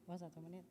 Oh, 1 menit.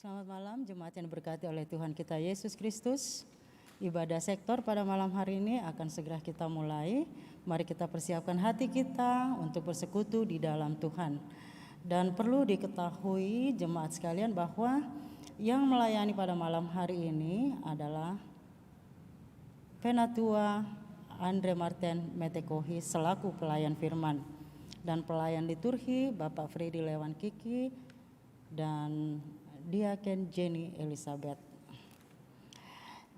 Selamat malam jemaat yang diberkati oleh Tuhan kita Yesus Kristus. Ibadah sektor pada malam hari ini akan segera kita mulai. Mari kita persiapkan hati kita untuk bersekutu di dalam Tuhan. Dan perlu diketahui jemaat sekalian bahwa yang melayani pada malam hari ini adalah Penatua Andre Martin Metekohi selaku pelayan firman. Dan pelayan liturgi Bapak Freddy Lewan Kiki dan Diaken Jenny Elizabeth.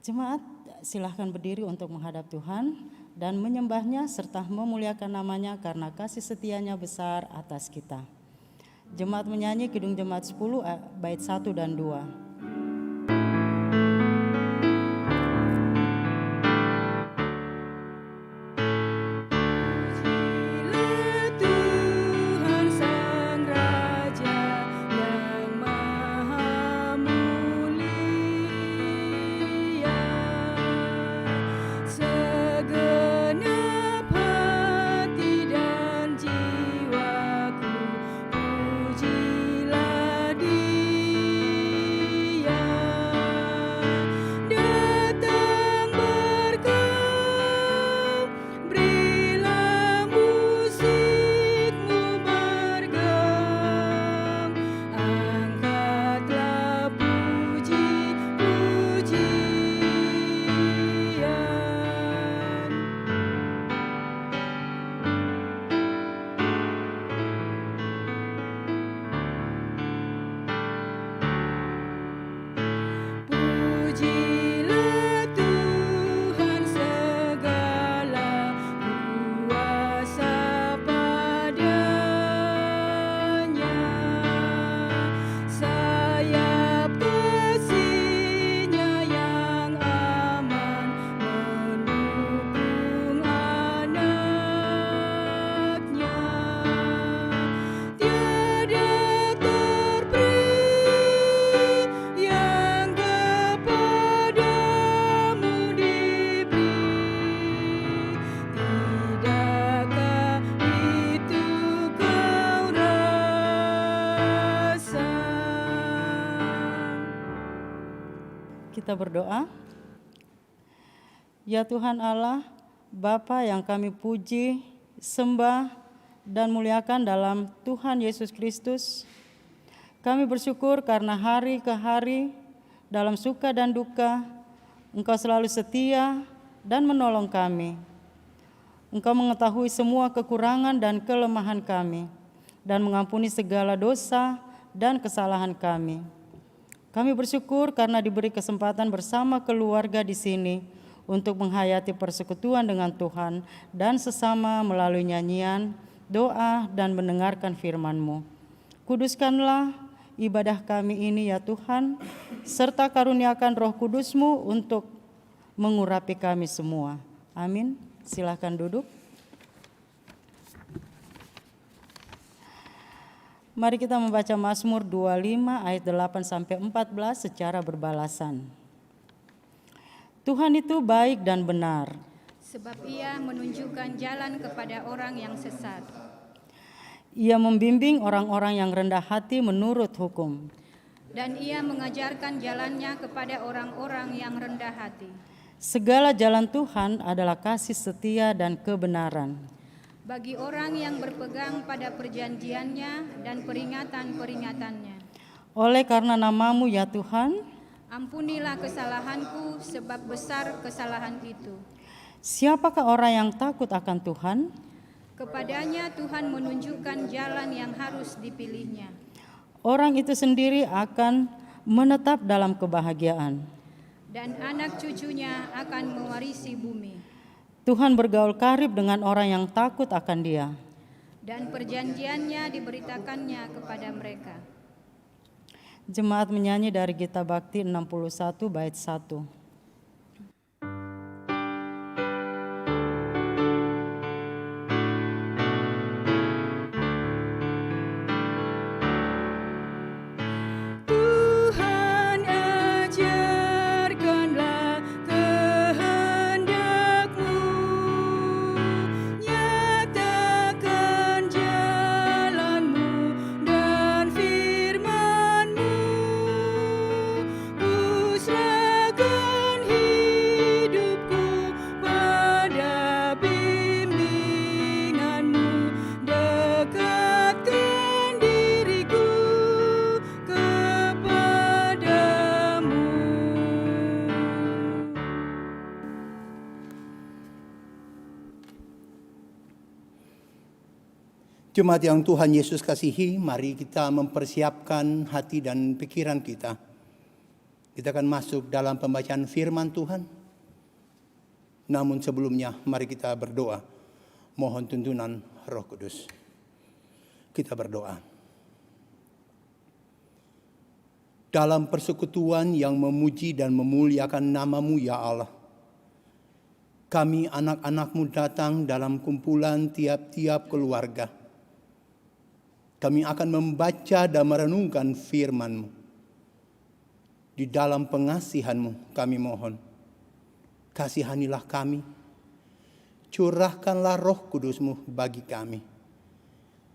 Jemaat silahkan berdiri untuk menghadap Tuhan dan menyembahnya serta memuliakan namanya karena kasih setianya besar atas kita. Jemaat menyanyi Kidung Jemaat 10 bait 1 dan 2. Kita berdoa. Ya Tuhan Allah, Bapa yang kami puji, sembah, dan muliakan dalam Tuhan Yesus Kristus, kami bersyukur karena hari ke hari, dalam suka dan duka, Engkau selalu setia dan menolong kami. Engkau mengetahui semua kekurangan dan kelemahan kami, dan mengampuni segala dosa dan kesalahan kami. Kami bersyukur karena diberi kesempatan bersama keluarga di sini untuk menghayati persekutuan dengan Tuhan dan sesama melalui nyanyian, doa, dan mendengarkan firman-Mu. Kuduskanlah ibadah kami ini ya Tuhan, serta karuniakan Roh Kudus-Mu untuk mengurapi kami semua. Amin. Silakan duduk. Mari kita membaca Mazmur 25 ayat 8-14 secara berbalasan. Tuhan itu baik dan benar. sebab ia menunjukkan jalan kepada orang yang sesat. Ia membimbing orang-orang yang rendah hati menurut hukum. Dan ia mengajarkan jalannya kepada orang-orang yang rendah hati. Segala jalan Tuhan adalah kasih setia dan kebenaran. Bagi orang yang berpegang pada perjanjiannya dan peringatan-peringatannya. Oleh karena namamu ya Tuhan, ampunilah kesalahanku sebab besar kesalahan itu. Siapakah orang yang takut akan Tuhan? Kepadanya Tuhan menunjukkan jalan yang harus dipilihnya. Orang itu sendiri akan menetap dalam kebahagiaan. Dan anak cucunya akan mewarisi bumi. Tuhan bergaul karib dengan orang yang takut akan Dia. Dan perjanjiannya diberitakannya kepada mereka. Jemaat menyanyi dari Gita Bakti 61 bait 1. Jemaat yang Tuhan Yesus kasihi, mari kita mempersiapkan hati dan pikiran kita. Kita akan masuk dalam pembacaan firman Tuhan. Namun sebelumnya, mari kita berdoa. Mohon tuntunan Roh Kudus. Kita berdoa. Dalam persekutuan yang memuji dan memuliakan nama-Mu ya Allah, kami anak-anak-Mu datang dalam kumpulan tiap-tiap keluarga. Kami akan membaca dan merenungkan firman-Mu. Di dalam pengasihan-Mu kami mohon, kasihanilah kami. Curahkanlah Roh Kudus-Mu bagi kami.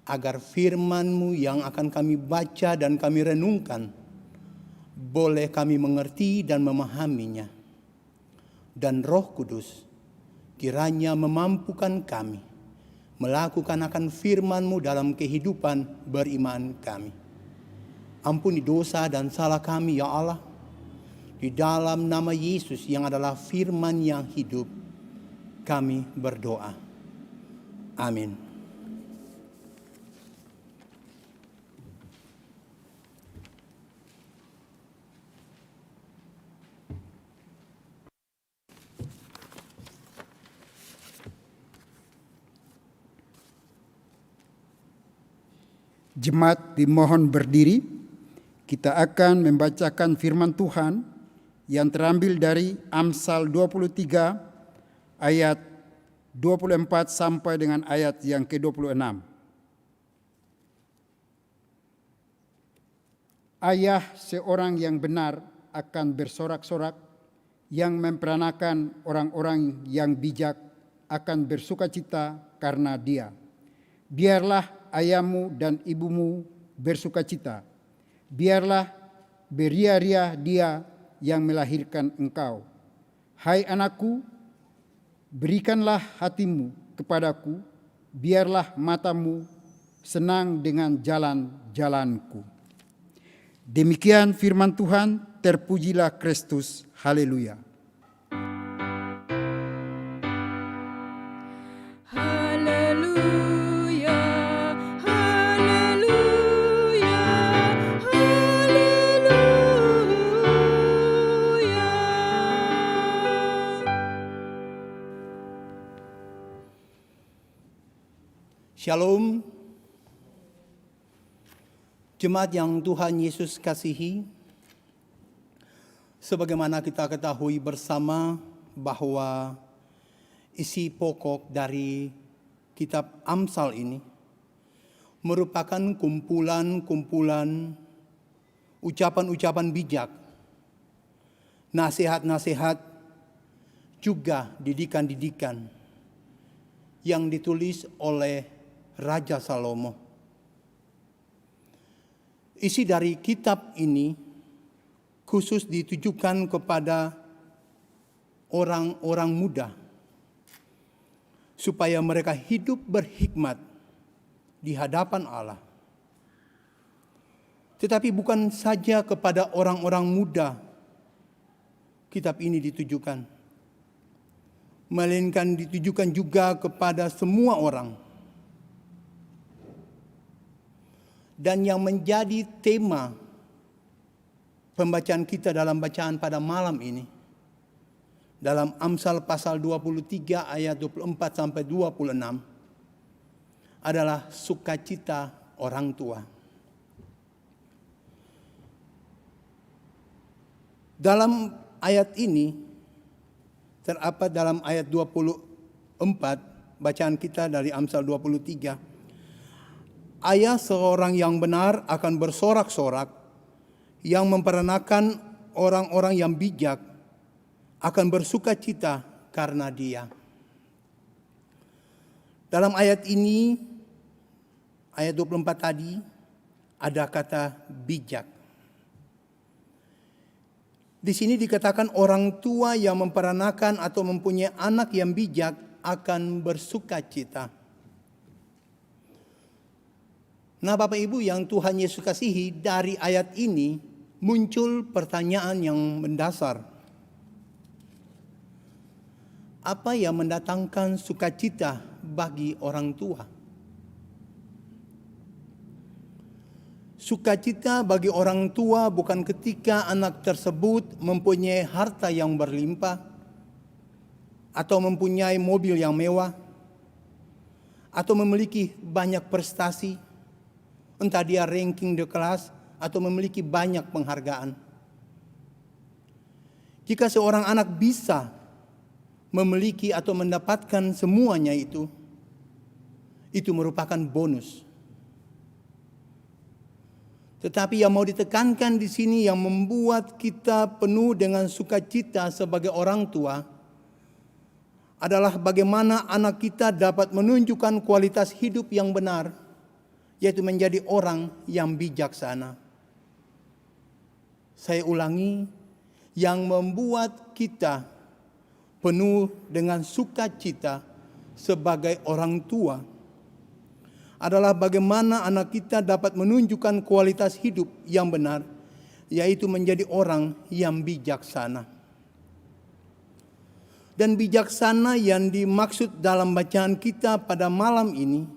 Agar firman-Mu yang akan kami baca dan kami renungkan, boleh kami mengerti dan memahaminya. Dan Roh Kudus kiranya memampukan kami melakukan akan firman-Mu dalam kehidupan beriman kami. Ampuni dosa dan salah kami ya Allah. Di dalam nama Yesus yang adalah firman yang hidup, kami berdoa. Amin. Jemaat dimohon berdiri. Kita akan membacakan firman Tuhan yang terambil dari Amsal 23 ayat 24 sampai dengan ayat yang ke-26. Ayah seorang yang benar akan bersorak-sorak, yang memperanakan orang-orang yang bijak akan bersukacita karena dia. Biarlah ayahmu dan ibumu bersukacita. Biarlah beria-ria dia yang melahirkan engkau. Hai anakku, berikanlah hatimu kepadaku, biarlah matamu senang dengan jalan-jalanku. Demikian firman Tuhan, terpujilah Kristus. Haleluya. Shalom. Jemaat yang Tuhan Yesus kasihi, sebagaimana kita ketahui bersama bahwa isi pokok dari kitab Amsal ini merupakan kumpulan-kumpulan ucapan-ucapan bijak, nasihat-nasihat, juga didikan-didikan yang ditulis oleh Raja Salomo. Isi dari kitab ini khusus ditujukan kepada orang-orang muda, supaya mereka hidup berhikmat di hadapan Allah. Tetapi bukan saja kepada orang-orang muda kitab ini ditujukan, melainkan ditujukan juga kepada semua orang. Dan yang menjadi tema pembacaan kita dalam bacaan pada malam ini, dalam Amsal pasal 23 ayat 24 sampai 26, adalah sukacita orang tua. Dalam ayat ini, terdapat dalam ayat 24, bacaan kita dari Amsal 23, ayah seorang yang benar akan bersorak-sorak, yang memperanakan orang-orang yang bijak akan bersukacita karena dia. Dalam ayat ini, ayat 24 tadi, ada kata bijak. Di sini dikatakan orang tua yang memperanakan atau mempunyai anak yang bijak akan bersukacita. Nah, Bapak Ibu yang Tuhan Yesus kasihi, dari ayat ini muncul pertanyaan yang mendasar. Apa yang mendatangkan sukacita bagi orang tua? Sukacita bagi orang tua bukan ketika anak tersebut mempunyai harta yang berlimpah, atau mempunyai mobil yang mewah, atau memiliki banyak prestasi, entah dia ranking di kelas atau memiliki banyak penghargaan. Jika seorang anak bisa memiliki atau mendapatkan semuanya itu merupakan bonus. Tetapi yang mau ditekankan di sini, yang membuat kita penuh dengan sukacita sebagai orang tua, adalah bagaimana anak kita dapat menunjukkan kualitas hidup yang benar, yaitu menjadi orang yang bijaksana. Saya ulangi, yang membuat kita penuh dengan sukacita sebagai orang tua adalah bagaimana anak kita dapat menunjukkan kualitas hidup yang benar, yaitu menjadi orang yang bijaksana. Dan bijaksana yang dimaksud dalam bacaan kita pada malam ini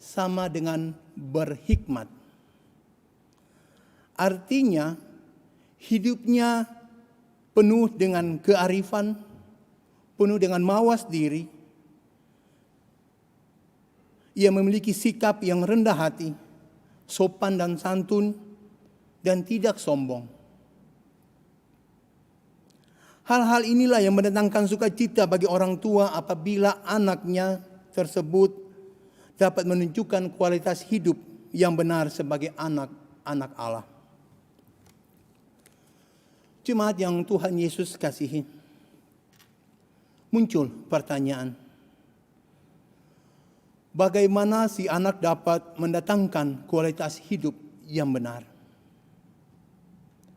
sama dengan berhikmat. Artinya hidupnya penuh dengan kearifan, penuh dengan mawas diri. Ia memiliki sikap yang rendah hati, sopan dan santun, dan tidak sombong. Hal-hal inilah yang mendatangkan sukacita bagi orang tua apabila anaknya tersebut dapat menunjukkan kualitas hidup yang benar sebagai anak-anak Allah. Jemaat yang Tuhan Yesus kasihi, muncul pertanyaan, bagaimana si anak dapat mendatangkan kualitas hidup yang benar,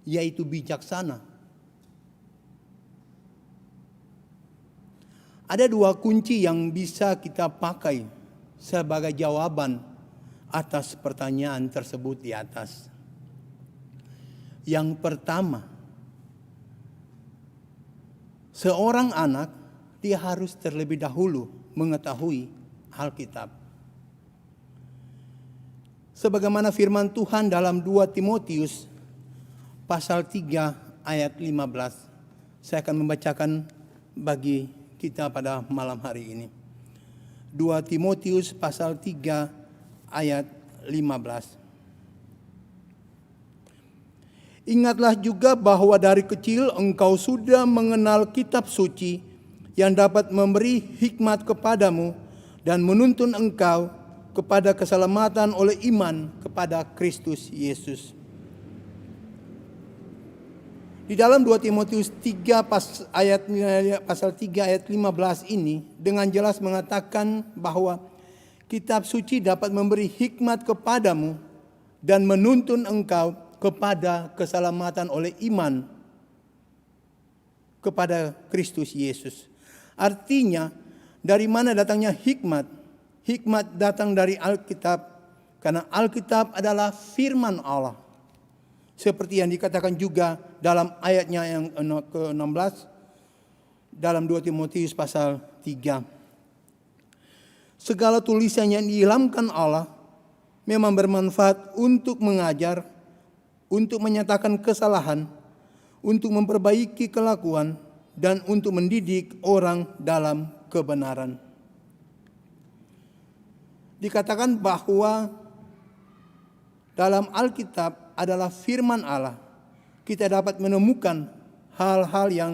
yaitu bijaksana? Ada dua kunci yang bisa kita pakai sebagai jawaban atas pertanyaan tersebut di atas. Yang pertama, seorang anak dia harus terlebih dahulu mengetahui Alkitab. Sebagaimana firman Tuhan dalam 2 Timotius pasal 3 ayat 15. Saya akan membacakan bagi kita pada malam hari ini. 2 Timotius pasal 3 ayat 15. Ingatlah juga bahwa dari kecil engkau sudah mengenal kitab suci yang dapat memberi hikmat kepadamu dan menuntun engkau kepada keselamatan oleh iman kepada Kristus Yesus. Di dalam 2 Timotius 3 pasal 3 ayat 15 ini dengan jelas mengatakan bahwa kitab suci dapat memberi hikmat kepadamu dan menuntun engkau kepada keselamatan oleh iman kepada Kristus Yesus. Artinya, dari mana datangnya hikmat? Hikmat datang dari Alkitab, karena Alkitab adalah firman Allah. Seperti yang dikatakan juga dalam ayatnya yang ke-16 dalam 2 Timotius pasal 3. Segala tulisan yang diilhamkan Allah memang bermanfaat untuk mengajar, untuk menyatakan kesalahan, untuk memperbaiki kelakuan, dan untuk mendidik orang dalam kebenaran. Dikatakan bahwa dalam Alkitab adalah firman Allah. Kita dapat menemukan hal-hal yang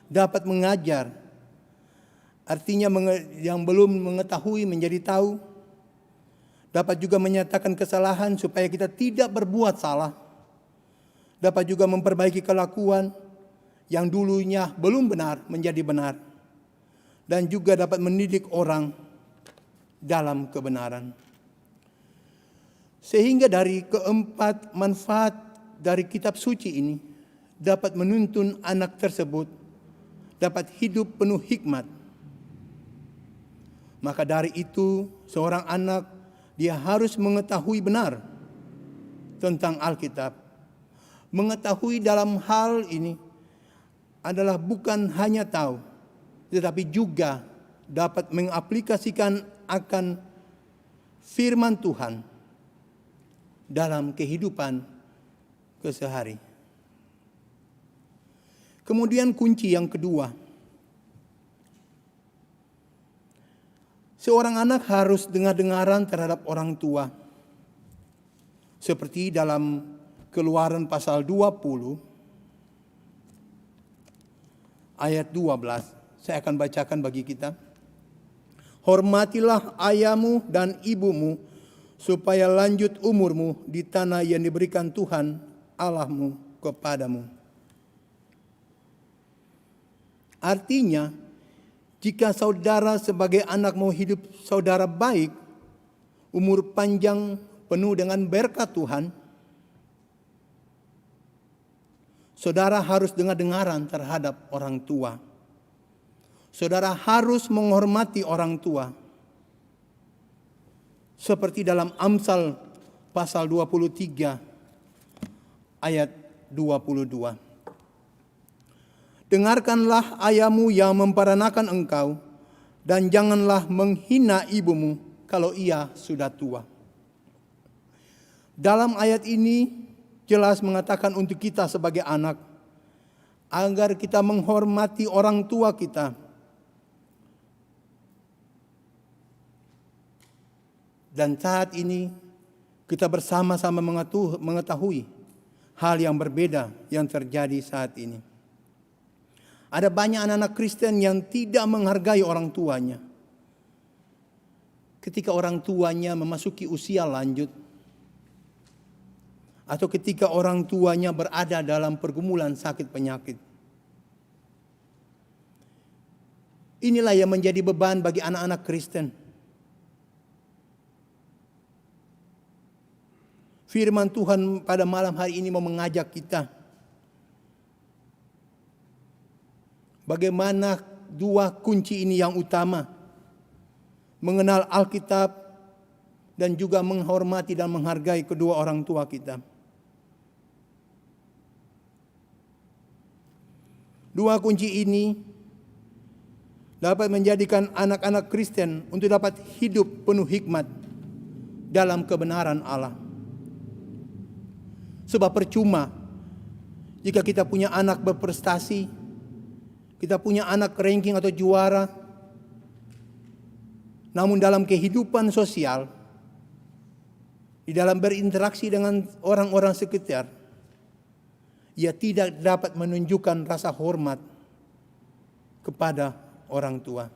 dapat mengajar. Artinya yang belum mengetahui menjadi tahu. Dapat juga menyatakan kesalahan supaya kita tidak berbuat salah. Dapat juga memperbaiki kelakuan yang dulunya belum benar menjadi benar. Dan juga dapat mendidik orang dalam kebenaran. Sehingga dari keempat manfaat dari kitab suci ini dapat menuntun anak tersebut dapat hidup penuh hikmat. Maka dari itu seorang anak dia harus mengetahui benar tentang Alkitab. Mengetahui dalam hal ini adalah bukan hanya tahu, tetapi juga dapat mengaplikasikan akan firman Tuhan dalam kehidupan kesehari. Kemudian kunci yang kedua, seorang anak harus dengar-dengaran terhadap orang tua. Seperti dalam Keluaran pasal 20 ayat 12. Saya akan bacakan bagi kita. Hormatilah ayahmu dan ibumu supaya lanjut umurmu di tanah yang diberikan Tuhan Allahmu kepadamu. Artinya, jika saudara sebagai anak mau hidup saudara baik, umur panjang penuh dengan berkat Tuhan, saudara harus dengar-dengaran terhadap orang tua. Saudara harus menghormati orang tua. Seperti dalam Amsal pasal 23 ayat 22. Dengarkanlah ayahmu yang memperanakan engkau, dan janganlah menghina ibumu kalau ia sudah tua. Dalam ayat ini jelas mengatakan untuk kita sebagai anak, agar kita menghormati orang tua kita. Dan saat ini kita bersama-sama mengetahui hal yang berbeda yang terjadi saat ini. Ada banyak anak-anak Kristen yang tidak menghargai orang tuanya. Ketika orang tuanya memasuki usia lanjut, atau ketika orang tuanya berada dalam pergumulan sakit penyakit. Inilah yang menjadi beban bagi anak-anak Kristen. Firman Tuhan pada malam hari ini mau mengajak kita. Bagaimana dua kunci ini yang utama. Mengenal Alkitab dan juga menghormati dan menghargai kedua orang tua kita. Dua kunci ini dapat menjadikan anak-anak Kristen untuk dapat hidup penuh hikmat dalam kebenaran Allah. Sebab percuma jika kita punya anak berprestasi, kita punya anak ranking atau juara, namun dalam kehidupan sosial, di dalam berinteraksi dengan orang-orang sekitar, ia tidak dapat menunjukkan rasa hormat kepada orang tua.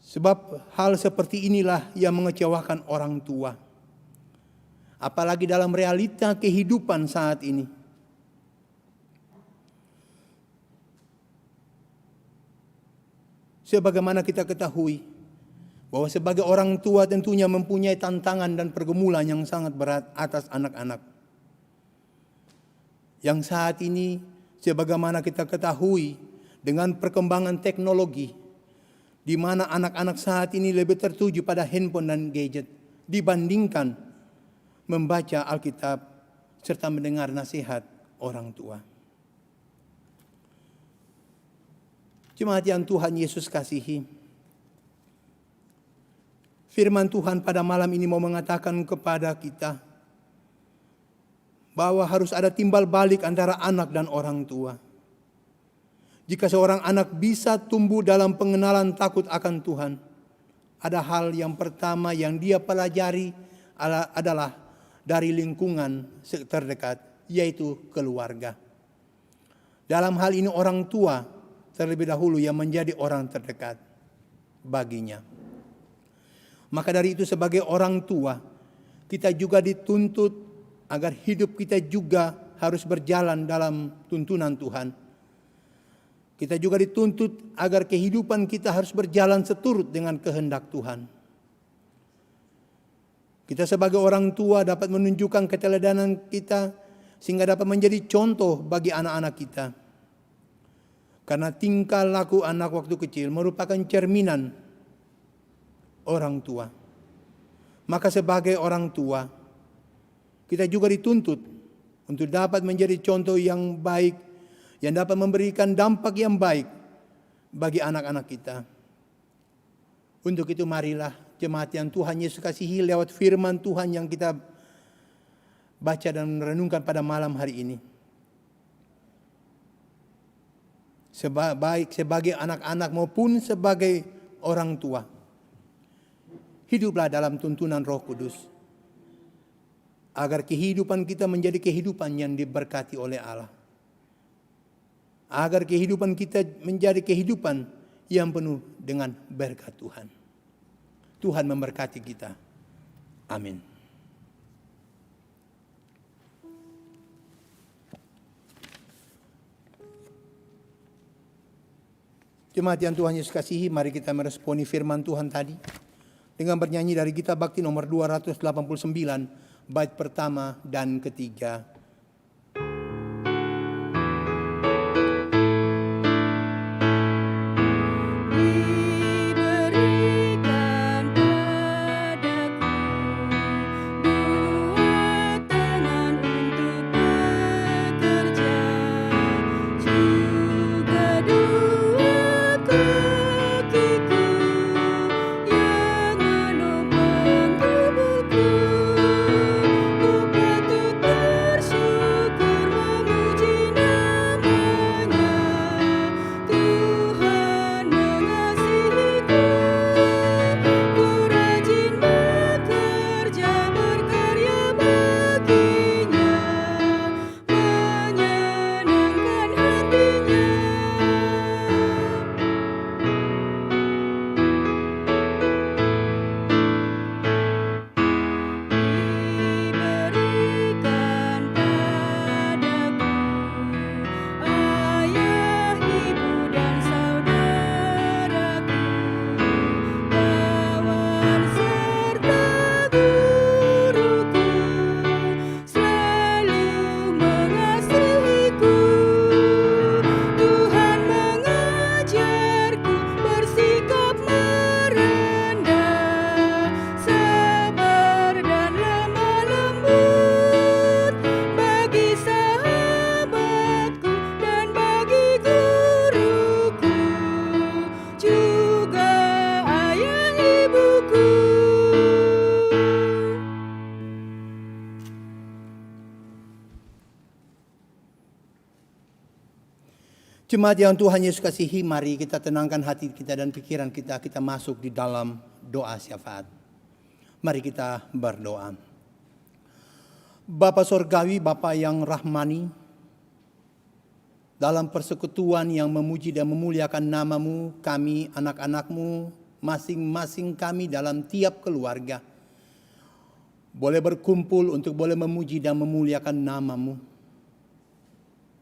Sebab hal seperti inilah yang mengecewakan orang tua. apalagi dalam realita kehidupan saat ini. Sebagaimana kita ketahui bahwa sebagai orang tua tentunya mempunyai tantangan dan pergumulan yang sangat berat atas anak-anak. Yang saat ini sebagaimana kita ketahui dengan perkembangan teknologi, di mana anak-anak saat ini lebih tertuju pada handphone dan gadget dibandingkan membaca Alkitab serta mendengar nasihat orang tua. Jemaat yang Tuhan Yesus kasihi, firman Tuhan pada malam ini mau mengatakan kepada kita bahwa harus ada timbal balik antara anak dan orang tua. Jika seorang anak bisa tumbuh dalam pengenalan takut akan Tuhan, ada hal yang pertama yang dia pelajari adalah dari lingkungan terdekat, yaitu keluarga. Dalam hal ini orang tua terlebih dahulu yang menjadi orang terdekat baginya. Maka dari itu sebagai orang tua, kita juga dituntut agar hidup kita juga harus berjalan dalam tuntunan Tuhan. Kita juga dituntut agar kehidupan kita harus berjalan seturut dengan kehendak Tuhan. Kita sebagai orang tua dapat menunjukkan keteladanan kita sehingga dapat menjadi contoh bagi anak-anak kita. Karena tingkah laku anak waktu kecil merupakan cerminan orang tua. Maka sebagai orang tua, kita juga dituntut untuk dapat menjadi contoh yang baik, yang dapat memberikan dampak yang baik bagi anak-anak kita. Untuk itu marilah jemaat yang Tuhan Yesus kasihi, lewat firman Tuhan yang kita baca dan renungkan pada malam hari ini, baik sebagai anak-anak maupun sebagai orang tua, hiduplah dalam tuntunan Roh Kudus, agar kehidupan kita menjadi kehidupan yang diberkati oleh Allah. Agar kehidupan kita menjadi kehidupan yang penuh dengan berkat Tuhan. Tuhan memberkati kita. Amin. Jemaat yang Tuhan Yesus kasihi, mari kita meresponi firman Tuhan tadi dengan bernyanyi dari Gita Bakti nomor 289, bait pertama dan ketiga. Jemaat yang Tuhan Yesus kasihi, mari kita tenangkan hati kita dan pikiran kita, kita masuk di dalam doa syafaat. Mari kita berdoa. Bapa Sorgawi, Bapa yang rahmani, dalam persekutuan yang memuji dan memuliakan nama-Mu, kami anak-anak-Mu, masing-masing kami dalam tiap keluarga, boleh berkumpul untuk boleh memuji dan memuliakan nama-Mu.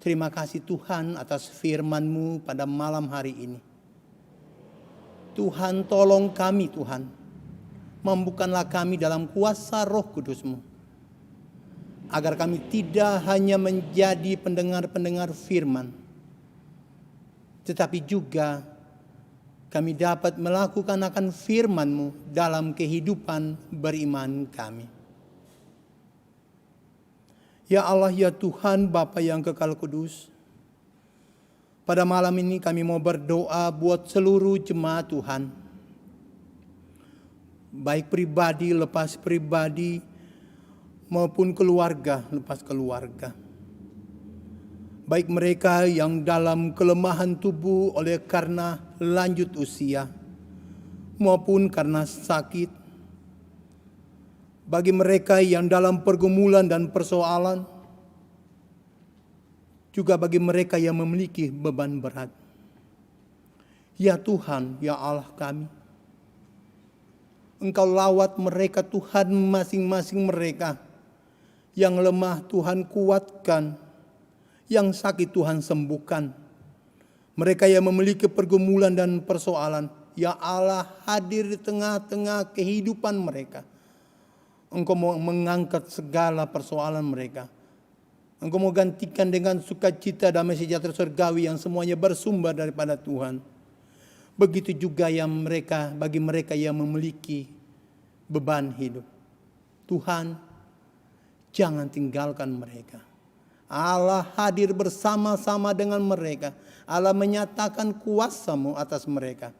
Terima kasih Tuhan atas firman-Mu pada malam hari ini. Tuhan, tolong kami Tuhan. Mampukanlah kami dalam kuasa Roh Kudus-Mu. Agar kami tidak hanya menjadi pendengar-pendengar firman, tetapi juga kami dapat melakukan akan firman-Mu dalam kehidupan beriman kami. Ya Allah, ya Tuhan, Bapa yang kekal kudus, pada malam ini kami mau berdoa buat seluruh jemaat Tuhan. Baik pribadi lepas pribadi, maupun keluarga lepas keluarga. Baik mereka yang dalam kelemahan tubuh oleh karena lanjut usia, maupun karena sakit. Bagi mereka yang dalam pergumulan dan persoalan, juga bagi mereka yang memiliki beban berat. Ya Tuhan, ya Allah kami, Engkau lawat mereka Tuhan, masing-masing mereka. Yang lemah Tuhan kuatkan, yang sakit Tuhan sembuhkan. Mereka yang memiliki pergumulan dan persoalan, ya Allah hadir di tengah-tengah kehidupan mereka. Engkau mau mengangkat segala persoalan mereka. Engkau mau gantikan dengan sukacita damai sejahtera surgawi yang semuanya bersumber daripada Tuhan. Begitu juga yang mereka, bagi mereka yang memiliki beban hidup. Tuhan, jangan tinggalkan mereka. Allah hadir bersama-sama dengan mereka. Allah menyatakan kuasa-Mu atas mereka.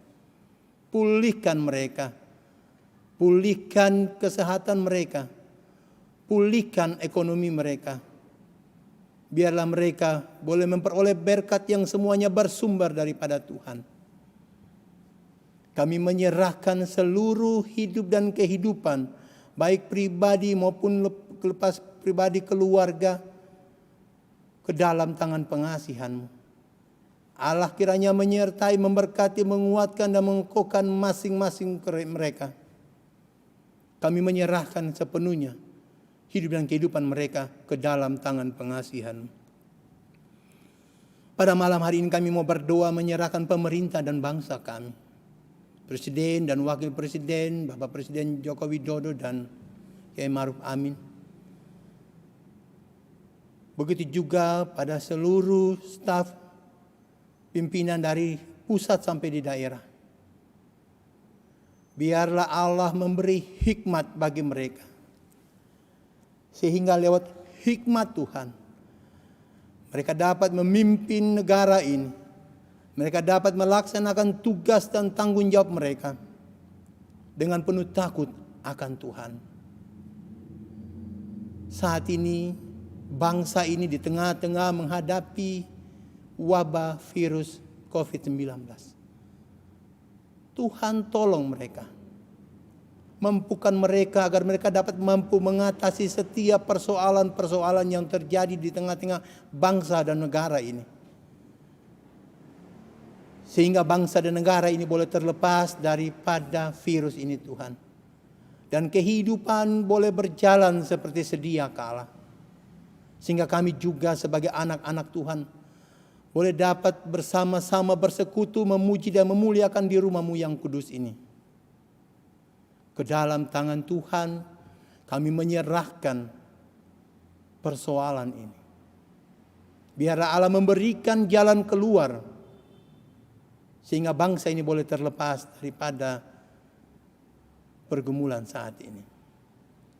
Pulihkan mereka. Pulihkan kesehatan mereka. Pulihkan ekonomi mereka. Biarlah mereka boleh memperoleh berkat yang semuanya bersumber daripada Tuhan. Kami menyerahkan seluruh hidup dan kehidupan, baik pribadi maupun lepas pribadi keluarga, ke dalam tangan pengasihan-Mu. Allah kiranya menyertai, memberkati, menguatkan dan mengokohkan masing-masing mereka. Kami menyerahkan sepenuhnya hidup dan kehidupan mereka ke dalam tangan pengasihan. Pada malam hari ini kami mau berdoa menyerahkan pemerintah dan bangsa kami. Presiden dan Wakil Presiden, Bapak Presiden Joko Widodo dan Kiai Ma'ruf Amin. Begitu juga pada seluruh staf pimpinan dari pusat sampai di daerah. Biarlah Allah memberi hikmat bagi mereka. Sehingga lewat hikmat Tuhan, mereka dapat memimpin negara ini. Mereka dapat melaksanakan tugas dan tanggung jawab mereka dengan penuh takut akan Tuhan. Saat ini bangsa ini di tengah-tengah menghadapi wabah virus COVID-19. Tuhan tolong mereka. Mampukan mereka agar mereka dapat mampu mengatasi setiap persoalan-persoalan yang terjadi di tengah-tengah bangsa dan negara ini. Sehingga bangsa dan negara ini boleh terlepas daripada virus ini Tuhan. Dan kehidupan boleh berjalan seperti sedia kala. Sehingga kami juga sebagai anak-anak Tuhan boleh dapat bersama-sama bersekutu memuji dan memuliakan di rumah-Mu yang kudus ini. Ke dalam tangan Tuhan kami menyerahkan persoalan ini. Biarlah Allah memberikan jalan keluar sehingga bangsa ini boleh terlepas daripada pergumulan saat ini.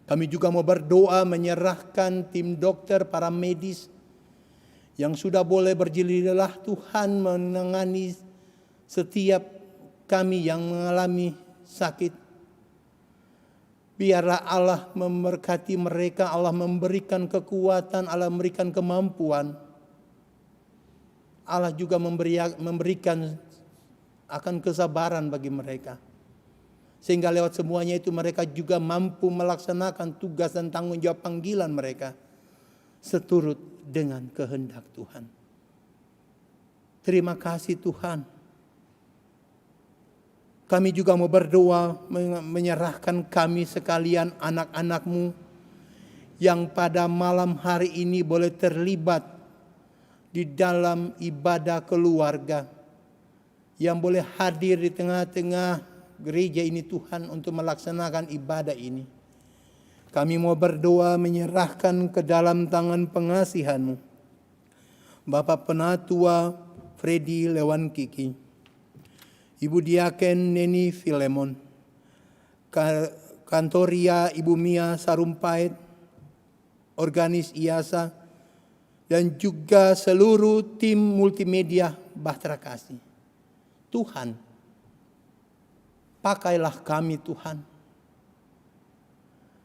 Kami juga mau berdoa menyerahkan tim dokter, para medis yang sudah boleh berjelilah Tuhan menangani setiap kami yang mengalami sakit. Biarlah Allah memberkati mereka, Allah memberikan kekuatan, Allah memberikan kemampuan. Allah juga memberikan akan kesabaran bagi mereka. Sehingga lewat semuanya itu mereka juga mampu melaksanakan tugas dan tanggung jawab panggilan mereka seturut dengan kehendak Tuhan. Terima kasih Tuhan. Kami juga mau berdoa menyerahkan kami sekalian anak-anak-Mu yang pada malam hari ini boleh terlibat di dalam ibadah keluarga, yang boleh hadir di tengah-tengah gereja ini Tuhan untuk melaksanakan ibadah ini. Kami mau berdoa menyerahkan ke dalam tangan pengasihan-Mu Bapak Penatua Freddy Lewan Kiki, Ibu Diaken Neni Filemon, Kantoria Ibu Mia Sarumpait, Organis IASA, dan juga seluruh tim multimedia Bahtera Kasih. Tuhan, pakailah kami Tuhan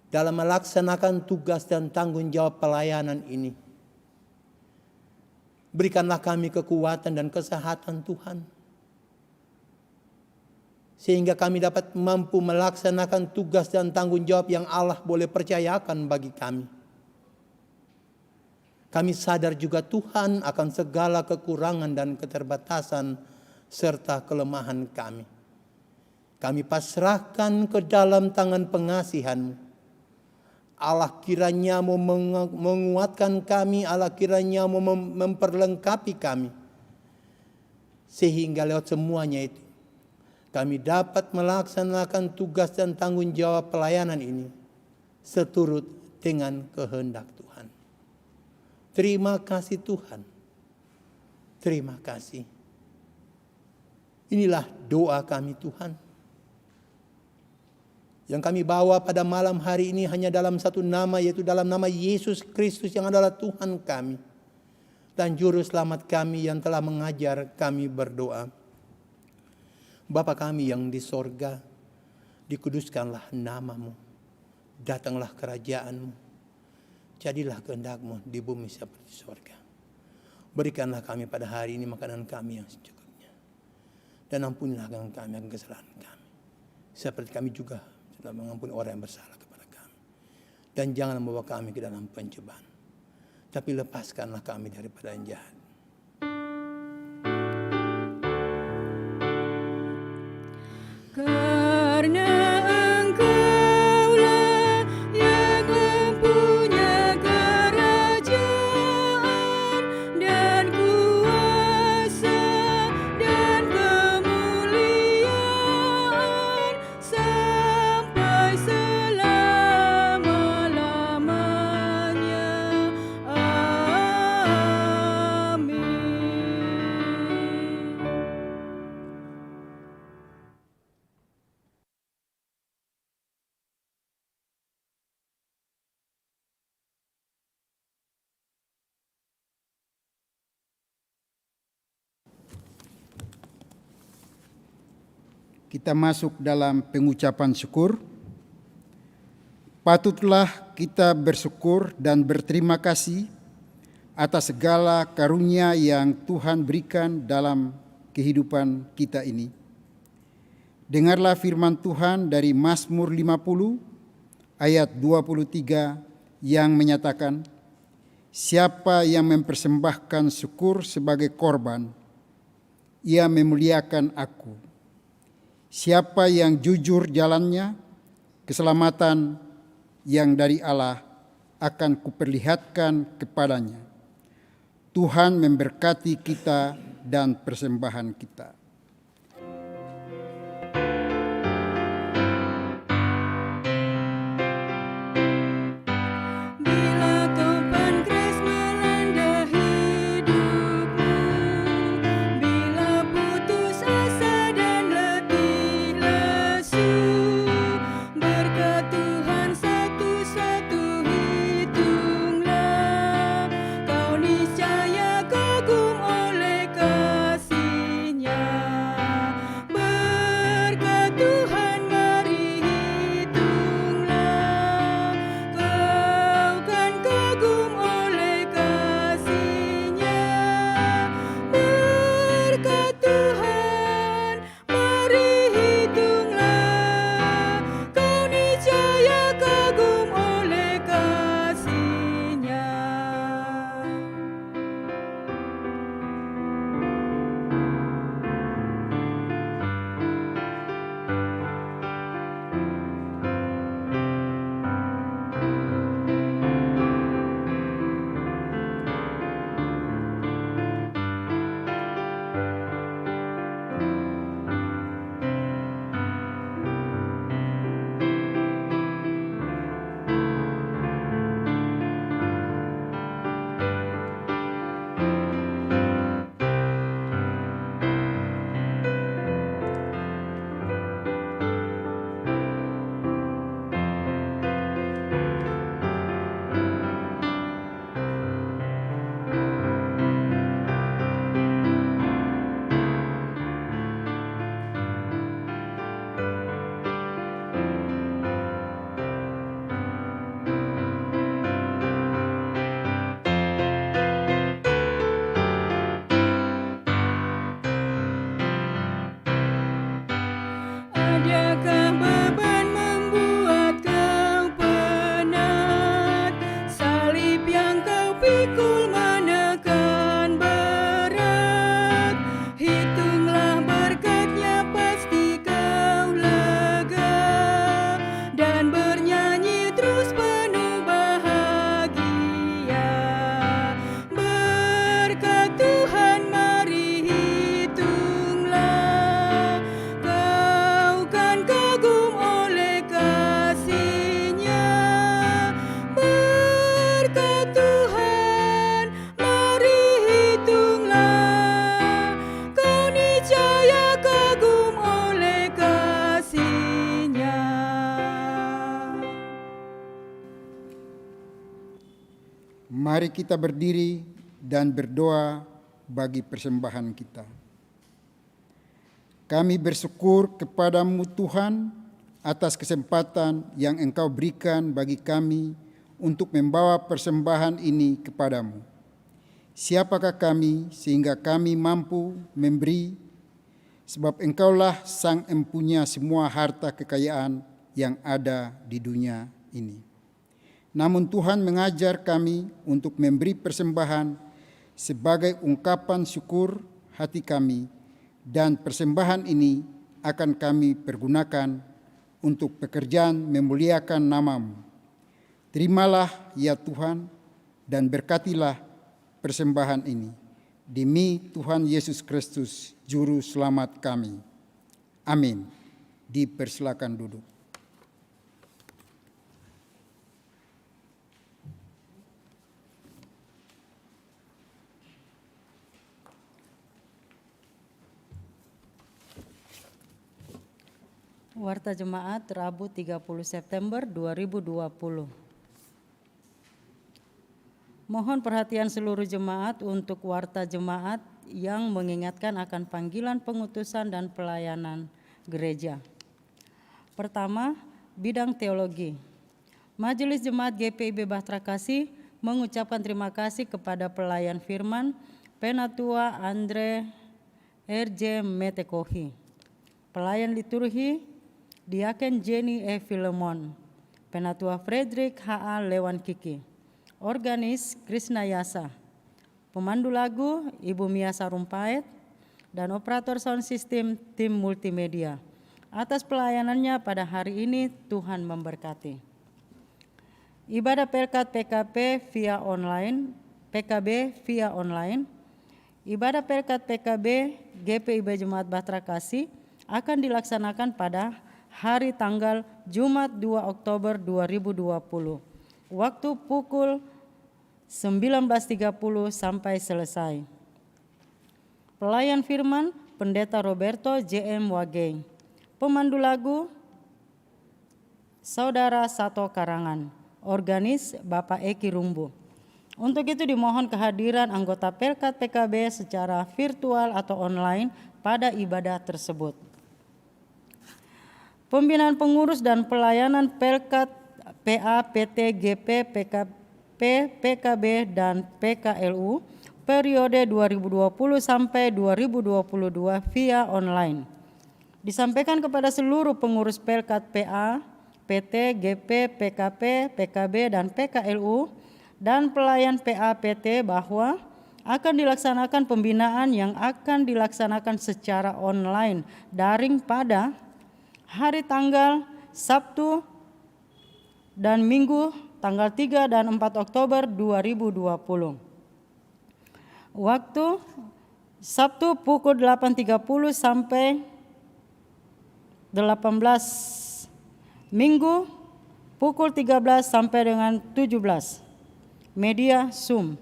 dalam melaksanakan tugas dan tanggung jawab pelayanan ini. Berikanlah kami kekuatan dan kesehatan Tuhan, sehingga kami dapat mampu melaksanakan tugas dan tanggung jawab yang Allah boleh percayakan bagi kami. Kami sadar juga Tuhan akan segala kekurangan dan keterbatasan serta kelemahan kami. Kami pasrahkan ke dalam tangan pengasihan-Mu. Allah kiranya mau menguatkan kami, Allah kiranya mau memperlengkapi kami, sehingga lewat semuanya itu kami dapat melaksanakan tugas dan tanggung jawab pelayanan ini seturut dengan kehendak Tuhan. Terima kasih Tuhan. Terima kasih. Inilah doa kami Tuhan, yang kami bawa pada malam hari ini hanya dalam satu nama, yaitu dalam nama Yesus Kristus yang adalah Tuhan kami dan Juru Selamat kami yang telah mengajar kami berdoa. Bapa kami yang di sorga, dikuduskanlah nama-Mu, datanglah kerajaan-Mu, jadilah kehendak-Mu di bumi seperti di sorga. Berikanlah kami pada hari ini makanan kami yang secukupnya, dan ampunilah kami akan kesalahan kami, seperti kami juga sudah mengampuni orang yang bersalah kepada kami. Dan jangan membawa kami ke dalam pencobaan, tapi lepaskanlah kami daripada yang jahat. Karena Engkaulah yang mempunyai kerajaan dan kuasa dan kemuliaan sampai selama-lamanya. Amin. Kita masuk dalam pengucapan syukur. Patutlah kita bersyukur dan berterima kasih atas segala karunia yang Tuhan berikan dalam kehidupan kita ini. Dengarlah firman Tuhan dari Mazmur 50 ayat 23 yang menyatakan, siapa yang mempersembahkan syukur sebagai korban, ia memuliakan aku. Siapa yang jujur jalannya, keselamatan yang dari Allah akan kuperlihatkan kepadanya. Tuhan memberkati kita dan persembahan kita. Bila kau pankreas melanda hidupmu, bila putus asa dan letih lesu, berkat Tuhan satu-satu hitunglah, kau niscaya kagum oleh kasih-Nya. Mari kita berdiri dan berdoa bagi persembahan kita. Kami bersyukur kepadamu Tuhan atas kesempatan yang Engkau berikan bagi kami untuk membawa persembahan ini kepadamu. Siapakah kami sehingga kami mampu memberi, sebab Engkaulah Sang Empunya semua harta kekayaan yang ada di dunia ini. Namun Tuhan mengajar kami untuk memberi persembahan sebagai ungkapan syukur hati kami, dan persembahan ini akan kami pergunakan untuk pekerjaan memuliakan nama-Mu. Terimalah ya Tuhan, dan berkatilah persembahan ini. Demi Tuhan Yesus Kristus, Juru Selamat kami. Amin. Dipersilakan duduk. Warta Jemaat Rabu 30 September 2020. Mohon perhatian seluruh jemaat untuk warta jemaat yang mengingatkan akan panggilan pengutusan dan pelayanan gereja. Pertama, bidang teologi. Majelis Jemaat GPIB Bahtera Kasih mengucapkan terima kasih kepada pelayan firman Penatua Andre R.J. Metekohi, pelayan liturgi Diaken Jenny E. Filemon, Penatua Frederick H.A. Lewan Kiki, organis Krishna Yasa, pemandu lagu Ibu Mia Sarumpait, dan operator sound system tim multimedia. Atas pelayanannya pada hari ini, Tuhan memberkati. Ibadah Pelkat PKB via online, ibadah Pelkat PKB GPIB Jemaat Bahtera Kasih akan dilaksanakan pada hari tanggal Jumat 2 Oktober 2020, waktu pukul 19.30 sampai selesai. Pelayan firman Pendeta Roberto J.M. Wagei, pemandu lagu Saudara Sato Karangan, organis Bapak Eki Rumbu. Untuk itu dimohon kehadiran anggota Pelkat PKB secara virtual atau online pada ibadah tersebut. Pembinaan pengurus dan pelayanan Pelkat PA, PT, GP, PKB, dan PKLU periode 2020 sampai 2022 via online. Disampaikan kepada seluruh pengurus Pelkat PA, PT, GP, PKP, PKB, dan PKLU, dan pelayan PA, PT bahwa akan dilaksanakan pembinaan yang akan dilaksanakan secara online daring pada hari tanggal Sabtu dan Minggu tanggal 3 dan 4 Oktober 2020. Waktu Sabtu pukul 8.30 sampai 18. Minggu pukul 13 sampai dengan 17. Media Zoom.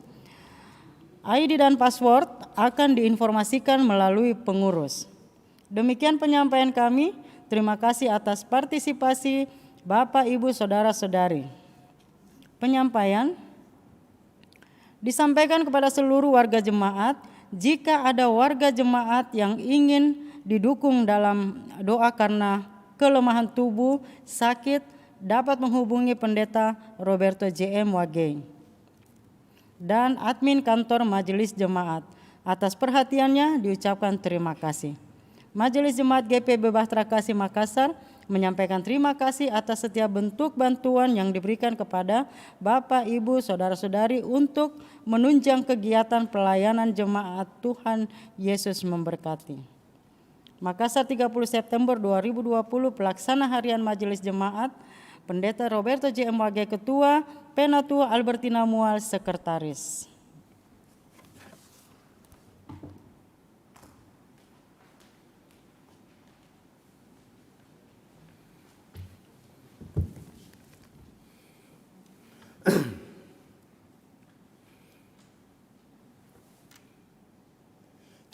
ID dan password akan diinformasikan melalui pengurus. Demikian penyampaian kami. Terima kasih atas partisipasi Bapak, Ibu, Saudara-saudari. Penyampaian disampaikan kepada seluruh warga jemaat. Jika ada warga jemaat yang ingin didukung dalam doa karena kelemahan tubuh, sakit, dapat menghubungi Pendeta Roberto J.M. Wagei dan admin kantor Majelis Jemaat. Atas perhatiannya diucapkan terima kasih. Majelis Jemaat GPIB Bahtera Kasih Makassar menyampaikan terima kasih atas setiap bentuk bantuan yang diberikan kepada Bapak, Ibu, Saudara-saudari untuk menunjang kegiatan pelayanan jemaat. Tuhan Yesus memberkati. Makassar 30 September 2020, Pelaksana Harian Majelis Jemaat, Pendeta Roberto J.M. Wagei Ketua, Penatua Albertina Mual Sekretaris.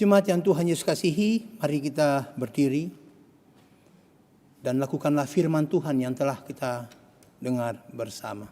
Jemaat yang Tuhan Yesus kasihi, mari kita berdiri dan lakukanlah firman Tuhan yang telah kita dengar bersama.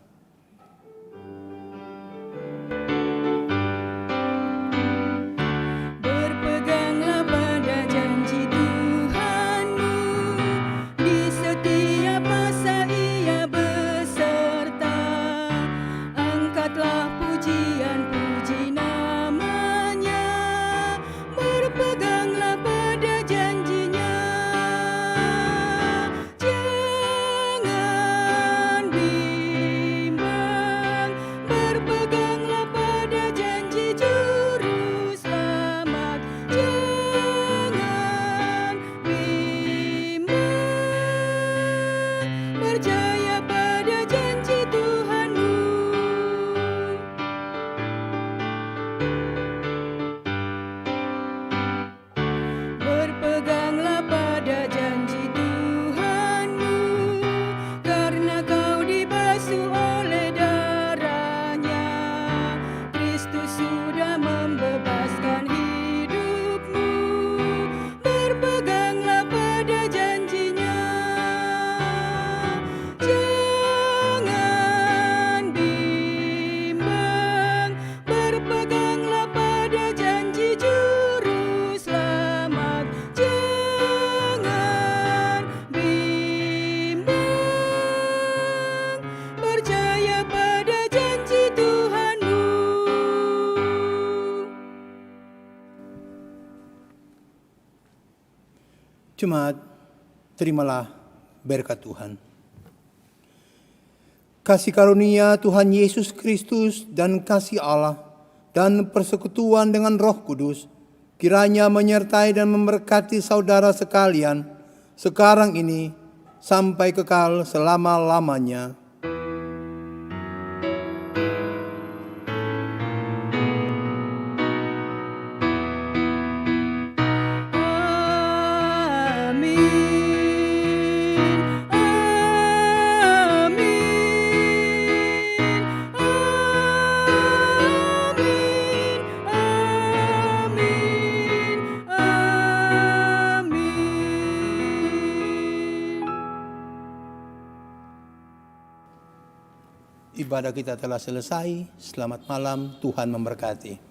Jemaat, terimalah berkat Tuhan. Kasih karunia Tuhan Yesus Kristus dan kasih Allah dan persekutuan dengan Roh Kudus kiranya menyertai dan memberkati saudara sekalian sekarang ini sampai kekal selama-lamanya. Ibadah kita telah selesai. Selamat malam, Tuhan memberkati.